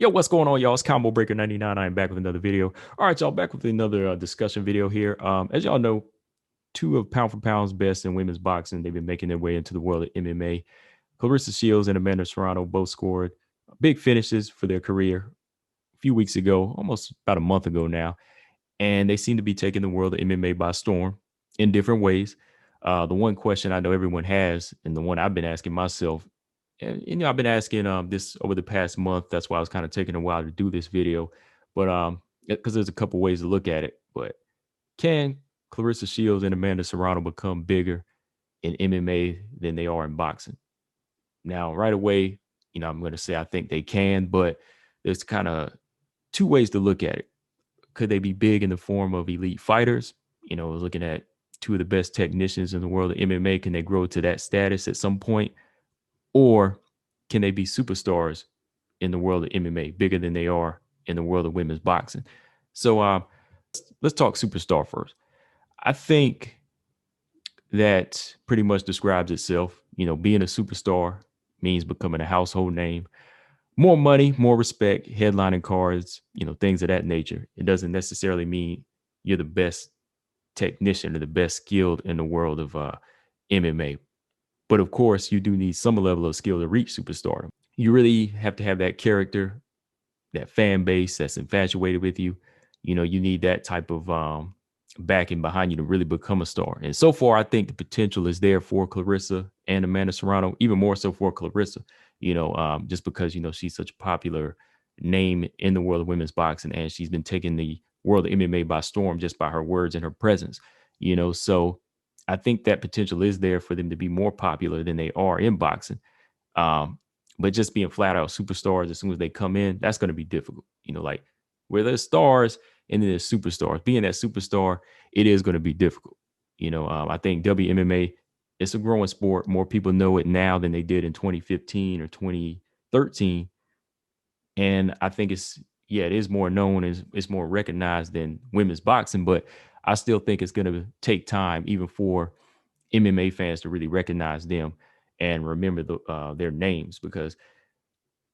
Yo, what's going on, y'all? It's Combo Breaker 99. I am back with another video. All right, y'all, back with another discussion video here. As y'all know, two of pound for pound's best in women's boxing, they've been making their way into the world of MMA. Claressa Shields and Amanda Serrano both scored big finishes for their career a few weeks ago, almost about a month ago now. And they seem to be taking the world of MMA by storm in different ways. The one question I know everyone has, and the one I've been asking myself, and I've been asking this over the past month. That's why I was kind of taking a while to do this video, but because there's a couple ways to look at it. But can Claressa Shields and Amanda Serrano become bigger in MMA than they are in boxing? Now, right away, I'm going to say I think they can, but there's kind of two ways to look at it. Could they be big in the form of elite fighters? Looking at two of the best technicians in the world of MMA, can they grow to that status at some point? Or can they be superstars in the world of MMA, bigger than they are in the world of women's boxing? So let's talk superstar first. I think that pretty much describes itself. Being a superstar means becoming a household name, more money, more respect, headlining cards, things of that nature. It doesn't necessarily mean you're the best technician or the best skilled in the world of MMA. But of course, you do need some level of skill to reach superstardom. You really have to have that character, that fan base that's infatuated with you. You need that type of backing behind you to really become a star. And so far, I think the potential is there for Claressa and Amanda Serrano, even more so for Claressa, just because, she's such a popular name in the world of women's boxing, and she's been taking the world of MMA by storm just by her words and her presence, so I think that potential is there for them to be more popular than they are in boxing. But just being flat out superstars as soon as they come in, that's going to be difficult. Like where there's stars and then there's superstars. Being that superstar, it is going to be difficult. I think WMMA, it's a growing sport. More people know it now than they did in 2015 or 2013. And I think it is more known, it's more recognized than women's boxing, but I still think it's going to take time even for MMA fans to really recognize them and remember their names, because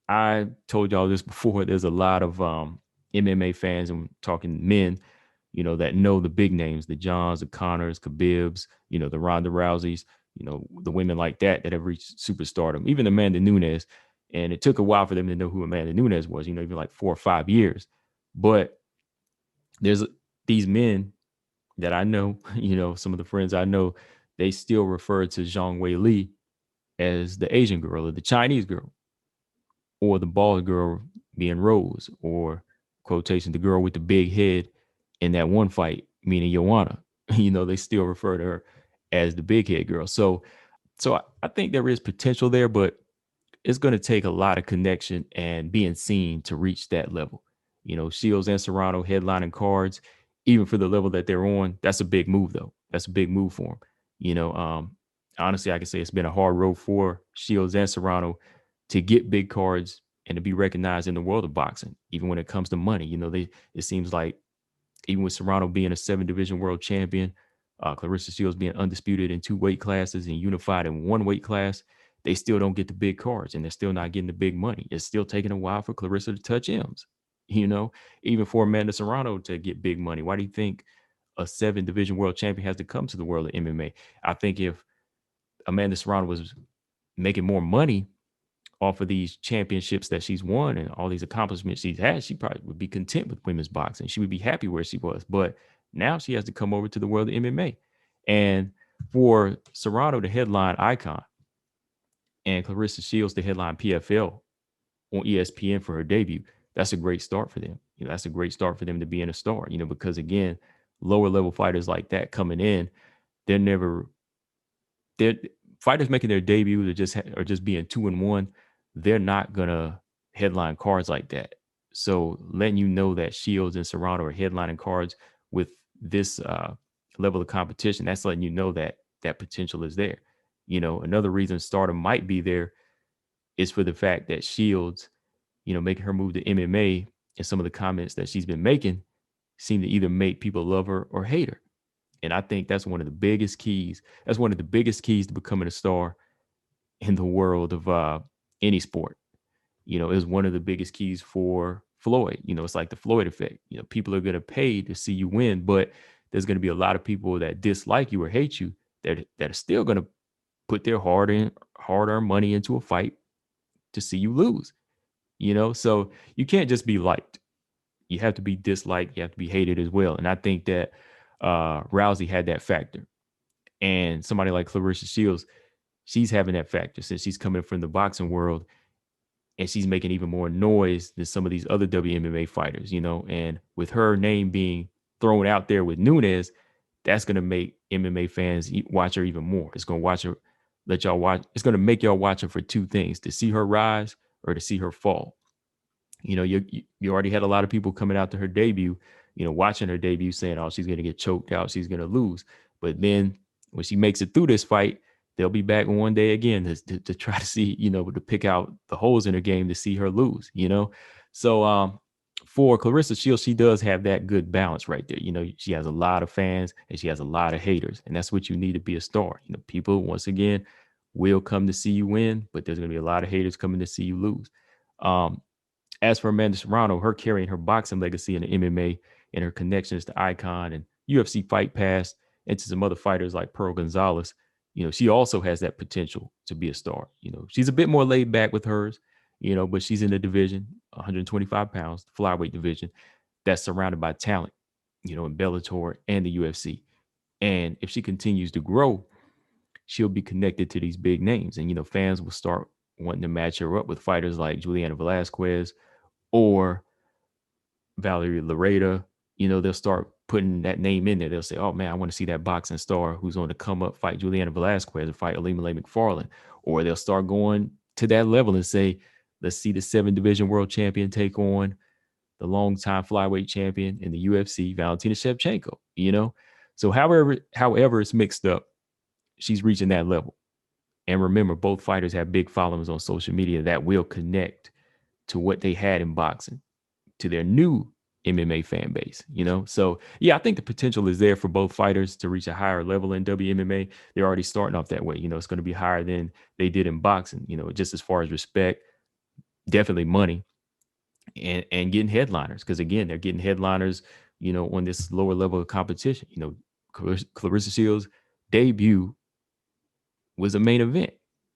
I told y'all this before. There's a lot of MMA fans, and talking men, that know the big names, the Johns, the Connors, Khabibs, the Ronda Rouseys, the women like that have reached superstardom, even Amanda Nunes. And it took a while for them to know who Amanda Nunes was, even like 4 or 5 years. But there's these men that I know, some of the friends I know, they still refer to Zhang Wei Li as the Asian girl or the Chinese girl, or the bald girl being Rose, or quotation, the girl with the big head in that one fight, meaning Joanna. They still refer to her as the big head girl. So I think there is potential there, but it's going to take a lot of connection and being seen to reach that level. Shields and Serrano headlining cards, even for the level that they're on, that's a big move though. That's a big move for them. Honestly, I can say it's been a hard road for Shields and Serrano to get big cards and to be recognized in the world of boxing, even when it comes to money. It seems like even with Serrano being a 7-division world champion, Claressa Shields being undisputed in 2 weight classes and unified in 1 weight class, they still don't get the big cards, and they're still not getting the big money. It's still taking a while for Claressa to touch M's, even for Amanda Serrano to get big money. Why do you think a 7-division world champion has to come to the world of MMA? I think if Amanda Serrano was making more money off of these championships that she's won and all these accomplishments she's had, she probably would be content with women's boxing. She would be happy where she was. But now she has to come over to the world of MMA. And for Serrano to headline Icon and Claressa Shields to headline PFL on ESPN for her debut, that's a great start for them. That's a great start for them to be in a star, because again, lower level fighters like that coming in, they're fighters making their debut are just being 2-1. They're not gonna headline cards like that. So letting you know that Shields and Serrano are headlining cards with this level of competition, that's letting you know that that potential is there. Another reason stardom might be there is for the fact that Shields, making her move to MMA, and some of the comments that she's been making seem to either make people love her or hate her. And I think that's one of the biggest keys. That's one of the biggest keys to becoming a star in the world of any sport. Is one of the biggest keys for Floyd. It's like the Floyd effect. People are going to pay to see you win, but there's going to be a lot of people that dislike you or hate you that are still going to put their hard earned money into a fight to see you lose. So you can't just be liked. You have to be disliked. You have to be hated as well. And I think that Rousey had that factor. And somebody like Claressa Shields, she's having that factor since she's coming from the boxing world, and she's making even more noise than some of these other WMMA fighters, and with her name being thrown out there with Nunes, that's going to make MMA fans watch her even more. It's going to watch her, let y'all watch. It's going to make y'all watch her for two things: to see her rise or to see her fall. You already had a lot of people coming out to her debut, watching her debut saying, oh, she's going to get choked out, she's going to lose. But then when she makes it through this fight, they'll be back one day again to try to see, to pick out the holes in her game to see her lose. So for Claressa Shields, she does have that good balance right there. She has a lot of fans and she has a lot of haters, and that's what you need to be a star. People, once again, will come to see you win, but there's going to be a lot of haters coming to see you lose. As for Amanda Serrano, her carrying her boxing legacy in the MMA and her connections to Icon and UFC Fight Pass and to some other fighters like Pearl Gonzalez, she also has that potential to be a star. She's a bit more laid back with hers, but she's in the division, 125 pounds, the flyweight division, that's surrounded by talent, in Bellator and the UFC. And if she continues to grow, she'll be connected to these big names. And, fans will start wanting to match her up with fighters like Juliana Velasquez or Valerie Lareda. They'll start putting that name in there. They'll say, oh man, I want to see that boxing star who's on the come up fight Juliana Velasquez or fight Ilima-Lei McFarland. Or they'll start going to that level and say, let's see the 7-division world champion take on the longtime flyweight champion in the UFC, Valentina Shevchenko. So however it's mixed up, she's reaching that level. And remember, both fighters have big followings on social media that will connect to what they had in boxing, to their new MMA fan base. So yeah, I think the potential is there for both fighters to reach a higher level in WMMA. They're already starting off that way. It's going to be higher than they did in boxing, just as far as respect, definitely money, and getting headliners. Because again, they're getting headliners, on this lower level of competition. Claressa Shields' debut was a main event.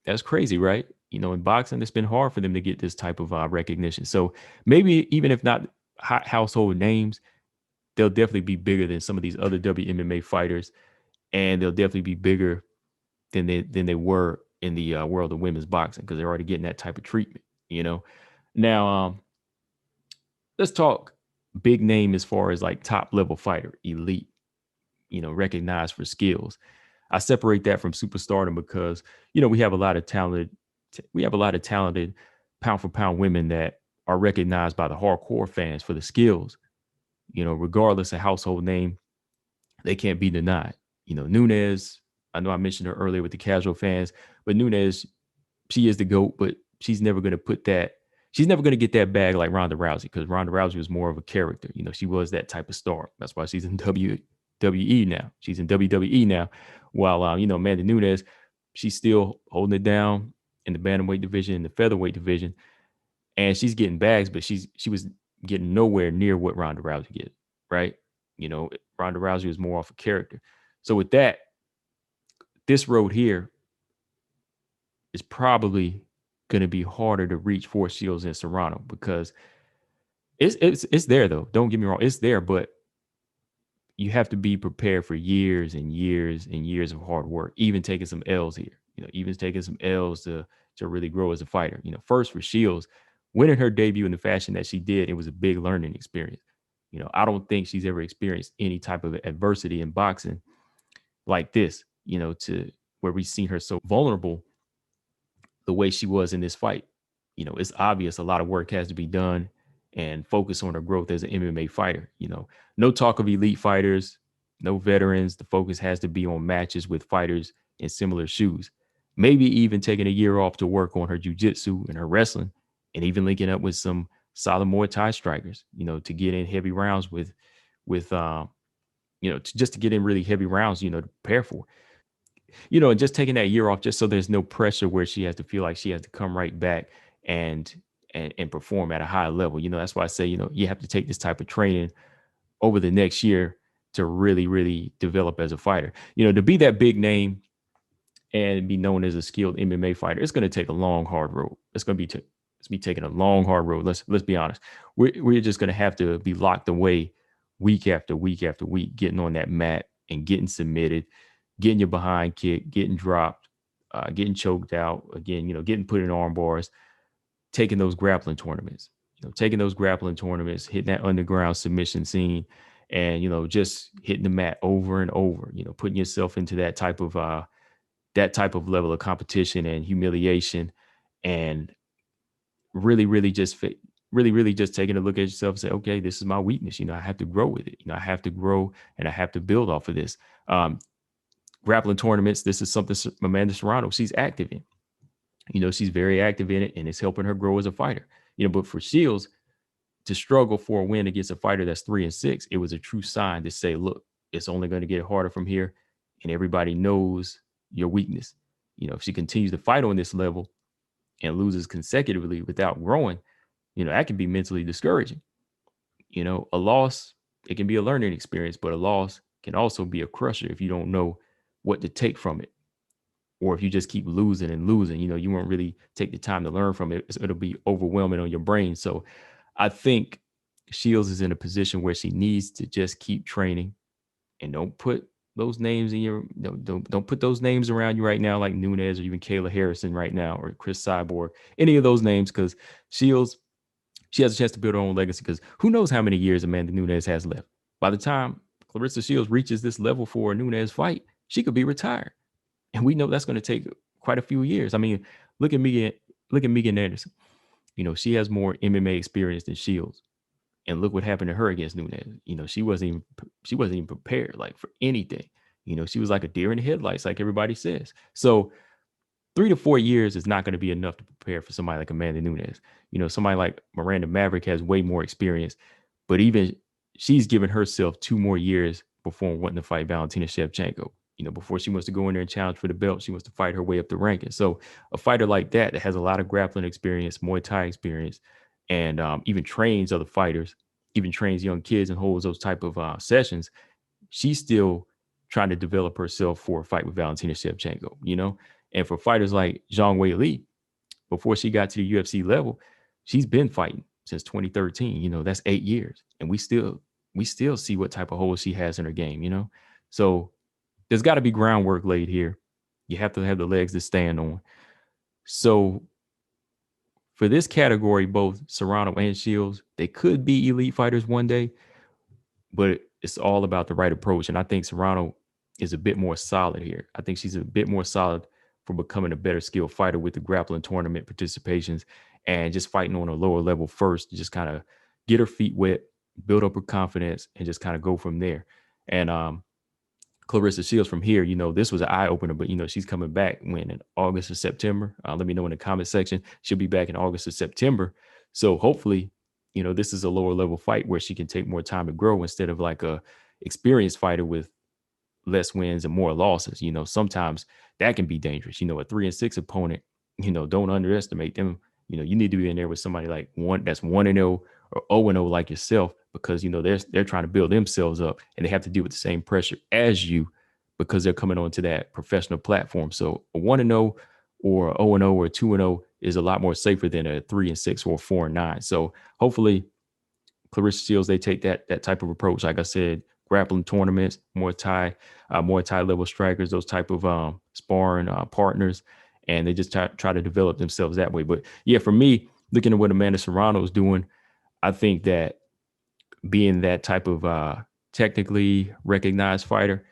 That's crazy, right? In boxing, it's been hard for them to get this type of recognition. So maybe even if not household names, they'll definitely be bigger than some of these other WMMA fighters, and they'll definitely be bigger than they were in the world of women's boxing because they're already getting that type of treatment. Now let's talk big name as far as like top level fighter, elite. Recognized for skills. I separate that from superstardom because we have a lot of talented pound for pound women that are recognized by the hardcore fans for the skills. Regardless of household name, they can't be denied. Nunes, I know I mentioned her earlier with the casual fans, but Nunes, she is the GOAT, but she's never going to put that. She's never going to get that bag like Ronda Rousey because Ronda Rousey was more of a character. She was that type of star. That's why she's in WWE now. She's in WWE now. While Amanda Nunes, she's still holding it down in the bantamweight division, in the featherweight division, and she's getting bags, but she was getting nowhere near what Ronda Rousey get. Right? Ronda Rousey was more off a character. So with that, this road here is probably going to be harder to reach for Shields and Serrano because it's there though. Don't get me wrong, it's there, but you have to be prepared for years and years and years of hard work, even taking some L's here, even taking some L's to really grow as a fighter. First for Shields, winning her debut in the fashion that she did, it was a big learning experience. I don't think she's ever experienced any type of adversity in boxing like this, to where we've seen her so vulnerable the way she was in this fight. It's obvious a lot of work has to be done and focus on her growth as an MMA fighter. No talk of elite fighters, no veterans. The focus has to be on matches with fighters in similar shoes. Maybe even taking a year off to work on her jiu-jitsu and her wrestling, and even linking up with some solid Muay Thai strikers, to get in heavy rounds just to get in really heavy rounds, to prepare for. And just taking that year off just so there's no pressure where she has to feel like she has to come right back and and perform at a high level. That's why I say, you have to take this type of training over the next year to really, really develop as a fighter. To be that big name and be known as a skilled MMA fighter, it's going to take a long, hard road. It's going to be taking a long, hard road. Let's be honest. We're just going to have to be locked away week after week after week, getting on that mat and getting submitted, getting your behind kick, getting dropped, getting choked out again. Getting put in arm bars, taking those grappling tournaments. Hitting that underground submission scene, and just hitting the mat over and over. Putting yourself into that type of level of competition and humiliation, and really, really just taking a look at yourself and say, okay, this is my weakness. I have to grow with it. I have to grow and I have to build off of this. Grappling tournaments, this is something Amanda Serrano, she's active in. She's very active in it, and it's helping her grow as a fighter. But for Shields to struggle for a win against a fighter that's 3-6, it was a true sign to say, look, it's only going to get harder from here, and everybody knows your weakness. If she continues to fight on this level and loses consecutively without growing, that can be mentally discouraging. A loss, it can be a learning experience, but a loss can also be a crusher if you don't know what to take from it. Or if you just keep losing and losing, you won't really take the time to learn from it. It'll be overwhelming on your brain. So I think Shields is in a position where she needs to just keep training, and don't put those names in your, don't put those names around you right now, like Nunes or even Kayla Harrison right now, or Chris Cyborg, any of those names, because Shields, she has a chance to build her own legacy, because who knows how many years Amanda Nunes has left. By the time Claressa Shields reaches this level for a Nunes fight, she could be retired. And we know that's going to take quite a few years. I mean, look at Megan Anderson. She has more MMA experience than Shields. And look what happened to her against Nunes. She wasn't even prepared, like, for anything. She was like a deer in the headlights, like everybody says. So 3 to 4 years is not going to be enough to prepare for somebody like Amanda Nunes. Somebody like Miranda Maverick has way more experience, but even she's given herself 2 more years before wanting to fight Valentina Shevchenko. Before she wants to go in there and challenge for the belt, she wants to fight her way up the ranking. So a fighter like that has a lot of grappling experience, Muay Thai experience, and even trains other fighters, even trains young kids and holds those type of sessions. She's still trying to develop herself for a fight with Valentina Shevchenko, And for fighters like Zhang Weili, before she got to the UFC level, she's been fighting since 2013. That's 8 years. And we still see what type of holes she has in her game. So there's got to be groundwork laid here. You have to have the legs to stand on. So for this category, both Serrano and Shields, they could be elite fighters one day, but it's all about the right approach. And I think Serrano is a bit more solid here. I think she's a bit more solid for becoming a better skilled fighter with the grappling tournament participations and just fighting on a lower level first to just kind of get her feet wet, build up her confidence, and just kind of go from there. And Claressa Shields from here, this was an eye opener, but she's coming back in August or September. Let me know in the comment section. She'll be back in August or September. So hopefully, this is a lower level fight where she can take more time to grow instead of like a experienced fighter with less wins and more losses. Sometimes that can be dangerous. A 3-6 opponent, don't underestimate them. You need to be in there with somebody like that's 1-0 or 0-0 like yourself, because they're trying to build themselves up and they have to deal with the same pressure as you because they're coming onto that professional platform. So a 1-0 or 0-0 or 2-0 is a lot more safer than a 3-6 or 4-9. So hopefully Claressa Shields, they take that type of approach. Like I said, grappling tournaments, Muay Thai level strikers, those type of sparring partners, and they just try to develop themselves that way. But yeah, for me, looking at what Amanda Serrano is doing, I think that being that type of technically recognized fighter,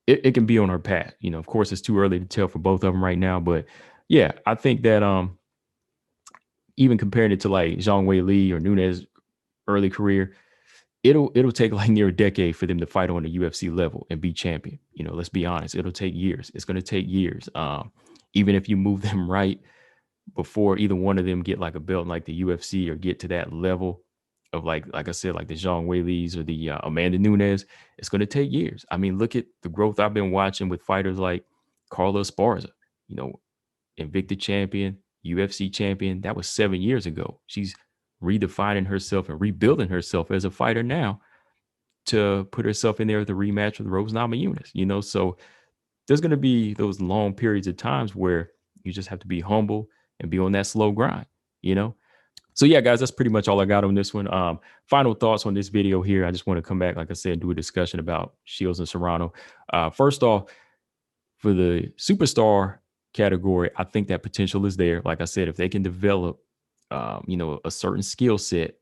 it can be on her path. Of course, it's too early to tell for both of them right now, but yeah, I think that even comparing it to like Zhang Weili or Nunes' early career, it'll take like near a decade for them to fight on the UFC level and be champion. Let's be honest, it'll take years. It's going to take years. Even if you move them right before either one of them get like a belt in like the UFC or get to that level of like I said, like the Zhang Weilis or the Amanda Nunes, it's going to take years. I mean, look at the growth I've been watching with fighters like Carla Esparza, Invicta champion, UFC champion. That was 7 years ago. She's redefining herself and rebuilding herself as a fighter now to put herself in there with a rematch with Rose Namajunas, so there's going to be those long periods of times where you just have to be humble and be on that slow grind, you know? So yeah, guys, that's pretty much all I got on this one. Final thoughts on this video here. I just want to come back, like I said, do a discussion about Shields and Serrano. First off, for the superstar category, I think that potential is there. Like I said, if they can develop, a certain skill set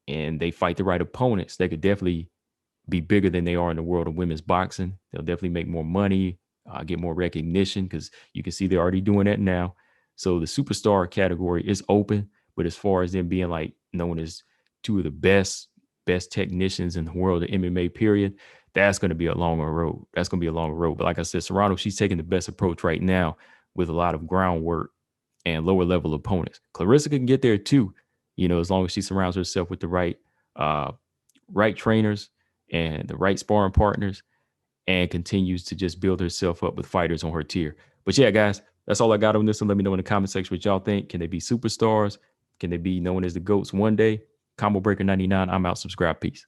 and they fight the right opponents, they could definitely be bigger than they are in the world of women's boxing. They'll definitely make more money, get more recognition, because you can see they're already doing that now. So the superstar category is open, but as far as them being like known as two of the best technicians in the world of MMA, period, that's going to be a longer road. That's going to be a longer road. But like I said, Serrano, she's taking the best approach right now with a lot of groundwork and lower level opponents. Claressa can get there too, as long as she surrounds herself with the right trainers and the right sparring partners, and continues to just build herself up with fighters on her tier. But yeah, guys, that's all I got on this one. Let me know in the comment section what y'all think. Can they be superstars? Can they be known as the GOATs one day? Combo Breaker 99. I'm out. Subscribe. Peace.